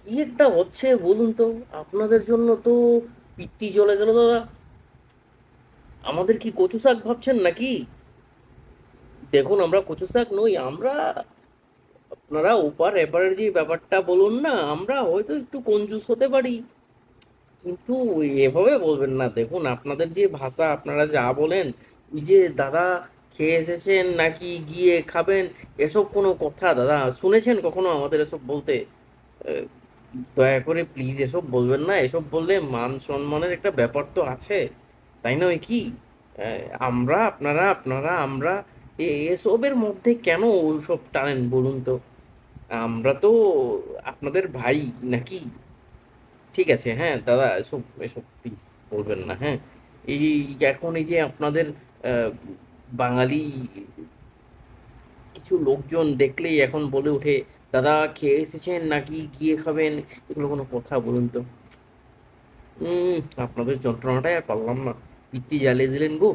কি একটা হচ্ছে বলুন তো? আপনাদের জন্য তো পিত্তি চলে গেল দাদা। আমাদের কি কচু শাক ভাবছেন নাকি? দেখুন, আমরা কচু শাক নই আমরা। আপনারা ওপার এপারের যে ব্যাপারটা বলুন না, আমরা হয়তো একটু কঞ্জুস হতে পারি, কিন্তু এভাবে বলবেন না। দেখুন, আপনাদের যে ভাষা, আপনারা যা বলেন, ওই যে দাদা খেয়ে এসেছেন নাকি গিয়ে খাবেন, এসব কোনো কথা দাদা শুনেছেন কখনো আমাদের এসব বলতে? আহ, দয়া করে প্লিজ এসব বলবেন না। এসব বললে মান সম্মানের একটা ব্যাপার তো আছে, তাই নয় কি? আমরা, আপনারা, আপনারা, আমরা, এসবের মধ্যে কেন ওইসব টানেন বলুন তো? আমরা তো আপনাদের ভাই নাকি? ঠিক আছে, হ্যাঁ দাদা, এসব এসব প্লিজ বলবেন না, হ্যাঁ। এই এখন এই যে আপনাদের আহ, বাঙালি কিছু লোকজন দেখলেই এখন বলে ওঠে, দাদা খেয়ে এসেছেন নাকি গিয়ে খাবেন। এগুলো কোনো কথা বলুন তো? আপনাদের যন্ত্রণাটাই আর পারলাম না। পিত্তি জ্বালিয়ে দিলেন গো।